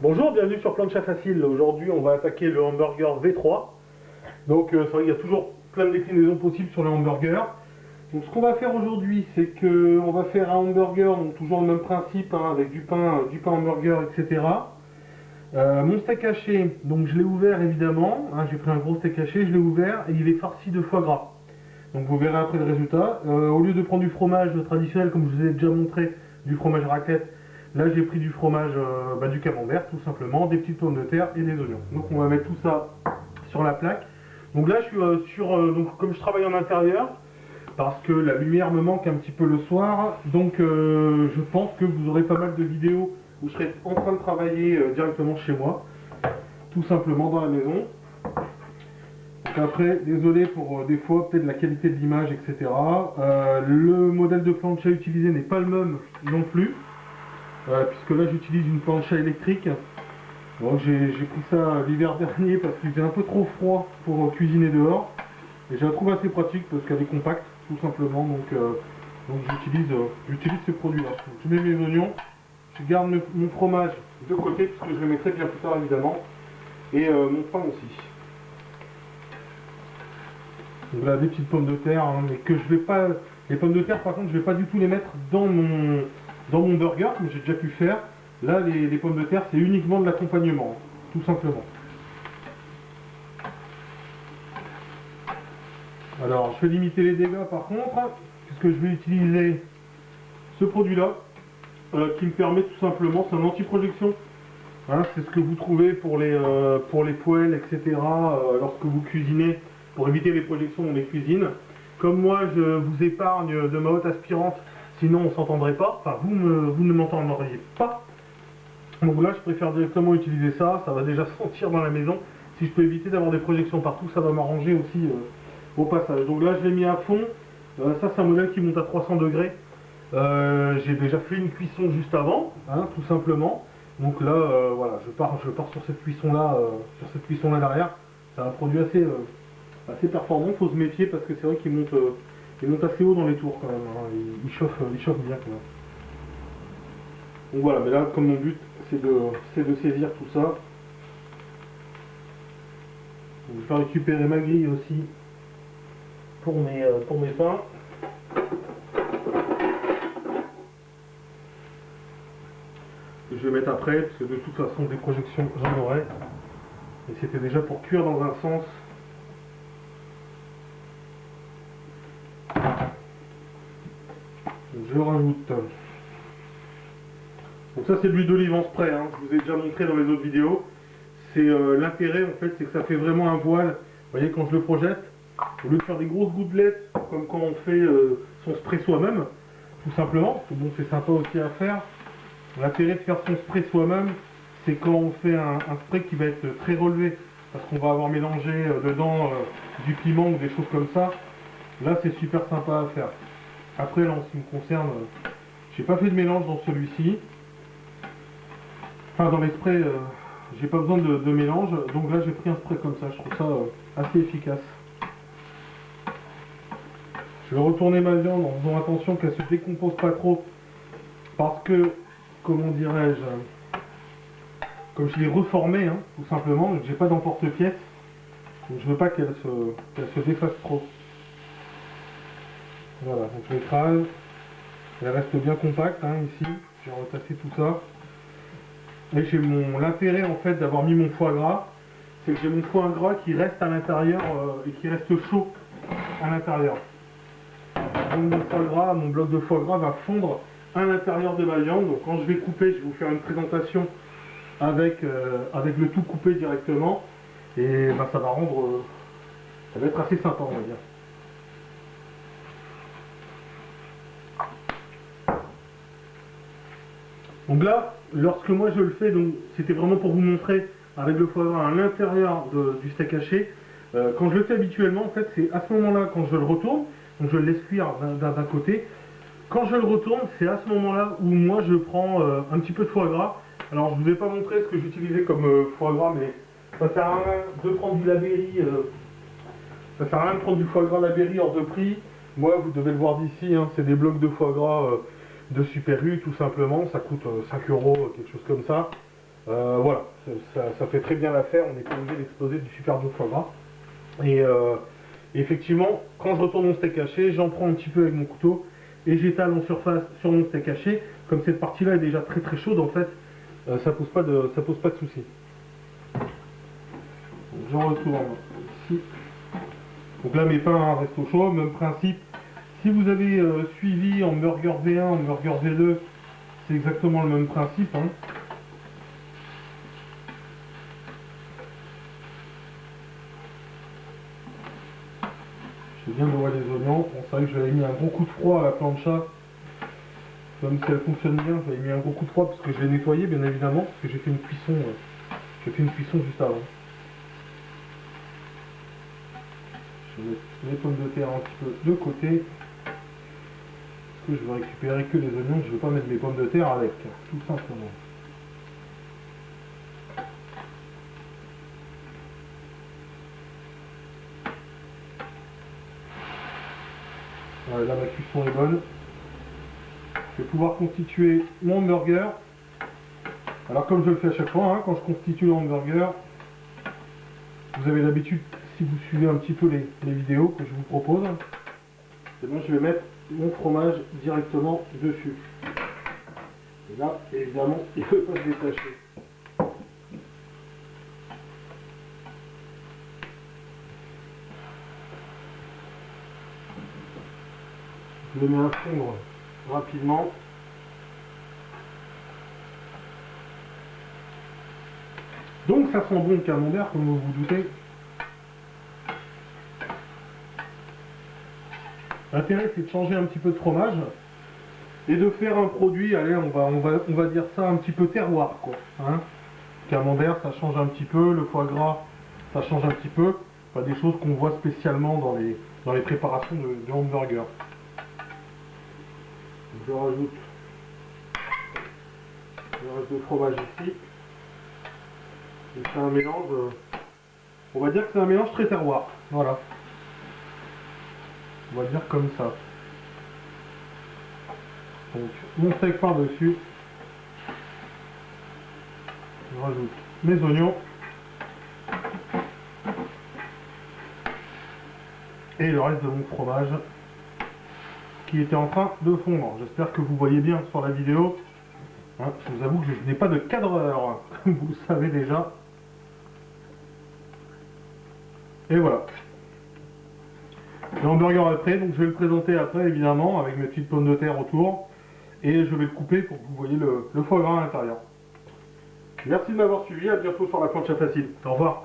Bonjour, bienvenue sur Plancha Facile. Aujourd'hui, on va attaquer le hamburger V3. Donc, c'est vrai qu'il y a toujours plein de déclinaisons possibles sur le hamburger. Donc, ce qu'on va faire aujourd'hui, c'est que on va faire un hamburger, donc toujours le même principe, hein, avec du pain hamburger, etc. Mon steak haché, donc je l'ai ouvert évidemment. Hein, j'ai pris un gros steak haché, je l'ai ouvert et il est farci de foie gras. Donc, vous verrez après le résultat. Au lieu de prendre du fromage traditionnel, comme je vous ai déjà montré, du fromage raclette. Là, j'ai pris du fromage, du camembert, tout simplement, des petites pommes de terre et des oignons. Donc, on va mettre tout ça sur la plaque. Donc là, je suis donc comme je travaille en intérieur, parce que la lumière me manque un petit peu le soir, donc je pense que vous aurez pas mal de vidéos où je serai en train de travailler directement chez moi, tout simplement dans la maison. Donc après, désolé pour des fois peut-être la qualité de l'image, etc. Le modèle de plancha utilisé n'est pas le même non plus. Puisque là j'utilise une plancha électrique. Bon, j'ai pris ça l'hiver dernier parce qu'il faisait un peu trop froid pour cuisiner dehors. Et je la trouve assez pratique parce qu'elle est compacte, tout simplement. Donc j'utilise ce produit-là. Je mets mes oignons, je garde mon fromage de côté puisque je le mettrai bien plus tard évidemment. Et mon pain aussi. Donc là des petites pommes de terre, hein, mais que je vais pas. Les pommes de terre par contre je vais pas du tout les mettre dans mon burger, comme j'ai déjà pu faire. Là, les pommes de terre, c'est uniquement de l'accompagnement, tout simplement. Alors, je vais limiter les dégâts par contre, puisque je vais utiliser ce produit-là, qui me permet tout simplement, c'est un anti-projection. Hein, c'est ce que vous trouvez pour les poêles, etc., lorsque vous cuisinez, pour éviter les projections dans les cuisines. Comme moi, je vous épargne de ma haute aspirante, sinon on ne s'entendrait pas, enfin vous ne m'entendriez pas. Donc là je préfère directement utiliser ça, ça va déjà sentir dans la maison. Si je peux éviter d'avoir des projections partout, ça va m'arranger aussi au passage. Donc là je l'ai mis à fond, ça c'est un modèle qui monte à 300 degrés. J'ai déjà fait une cuisson juste avant, hein, tout simplement. Donc là voilà, je pars sur cette cuisson là derrière. C'est un produit assez performant, il faut se méfier parce que c'est vrai qu'il monte assez haut dans les tours quand même, hein. Il chauffe bien quand même. Donc voilà, mais là comme mon but c'est de saisir tout ça. Donc, je vais récupérer ma grille aussi pour mes pains. Que je vais mettre après, parce que de toute façon des projections j'en aurai. Et c'était déjà pour cuire dans un sens. Donc, je rajoute. Donc ça c'est de l'huile d'olive en spray, hein. Je vous ai déjà montré dans les autres vidéos. C'est l'intérêt en fait, c'est que ça fait vraiment un voile. Vous voyez quand je le projette, au lieu de faire des grosses gouttelettes, comme quand on fait son spray soi-même, tout simplement, parce que bon c'est sympa aussi à faire. L'intérêt de faire son spray soi-même, c'est quand on fait un spray qui va être très relevé, parce qu'on va avoir mélangé dedans du piment ou des choses comme ça. Là c'est super sympa à faire. Après là en ce qui me concerne, j'ai pas fait de mélange dans celui-ci. Enfin dans les sprays, j'ai pas besoin de mélange, donc là j'ai pris un spray comme ça, je trouve ça assez efficace. Je vais retourner ma viande en faisant attention qu'elle se décompose pas trop, parce que, comment dirais-je, comme je l'ai reformée, hein, tout simplement, j'ai pas d'emporte-pièce, donc je veux pas qu'elle se défasse trop. Voilà, donc je l'écrase, elle reste bien compacte, hein, ici, j'ai retassé tout ça. Et j'ai l'intérêt en fait d'avoir mis mon foie gras, c'est que j'ai mon foie gras qui reste à l'intérieur et qui reste chaud à l'intérieur. Donc mon foie gras, mon bloc de foie gras va fondre à l'intérieur de ma viande. Donc quand je vais couper, je vais vous faire une présentation avec le tout coupé directement. Et ça va rendre, ça va être assez sympa on va dire. Donc là, lorsque moi je le fais, donc c'était vraiment pour vous montrer avec le foie gras à l'intérieur du steak haché. Quand je le fais habituellement, en fait, c'est à ce moment-là quand je le retourne, donc je le laisse cuire d'un côté. Quand je le retourne, c'est à ce moment-là où moi je prends un petit peu de foie gras. Alors je ne vous ai pas montré ce que j'utilisais comme foie gras, mais ça sert à rien de prendre du Labéry. Ça sert à rien de prendre du foie gras Labéry hors de prix. Moi, vous devez le voir d'ici, hein, c'est des blocs de foie gras de Super U tout simplement, ça coûte 5 €, quelque chose comme ça. Voilà, ça fait très bien l'affaire, on n'est pas obligé d'exploser du super beau foie gras. Et effectivement, quand je retourne mon steak haché, j'en prends un petit peu avec mon couteau et j'étale en surface sur mon steak haché. Comme cette partie-là est déjà très très chaude, en fait, ça pose pas de soucis. J'en retourne ici. Donc là, mes pains restent au chaud, même principe. Si vous avez suivi en burger V1, en burger V2, c'est exactement le même principe, hein. Je viens de voir les oignons. Bon, c'est vrai que j'avais mis un gros coup de froid à la plancha. Même si elle fonctionne bien, j'avais mis un gros coup de froid parce que je l'ai nettoyé, bien évidemment, parce que j'ai fait une cuisson, juste avant. Je vais mettre les pommes de terre un petit peu de côté. Parce que je vais récupérer que les oignons, je ne vais pas mettre mes pommes de terre avec, tout simplement. Voilà, là ma cuisson est bonne. Je vais pouvoir constituer mon hamburger. Alors comme je le fais à chaque fois, hein, quand je constitue le hamburger, vous avez l'habitude, si vous suivez un petit peu les vidéos que je vous propose, et bien je vais mettre mon fromage directement dessus. Et là, évidemment, il ne peut pas se détacher. Je le mets à fondre rapidement. Donc ça sent bon le camembert, comme vous vous doutez. L'intérêt c'est de changer un petit peu de fromage et de faire un produit, allez, on va dire ça un petit peu terroir, quoi. Hein, camembert, ça change un petit peu, le foie gras, ça change un petit peu. Pas des choses qu'on voit spécialement dans les préparations de hamburger. Je rajoute le reste de fromage ici. Et c'est un mélange, on va dire que c'est un mélange très terroir. Voilà. On va dire comme ça. Donc mon steak par-dessus. Je rajoute mes oignons. Et le reste de mon fromage qui était en train de fondre. J'espère que vous voyez bien sur la vidéo. Hein, je vous avoue que je n'ai pas de cadreur, comme vous le savez déjà. Et voilà. Le hamburger est prêt, donc je vais le présenter après évidemment avec mes petites pommes de terre autour. Et je vais le couper pour que vous voyez le foie gras à l'intérieur. Merci de m'avoir suivi, à bientôt sur la planche à facile. Au revoir.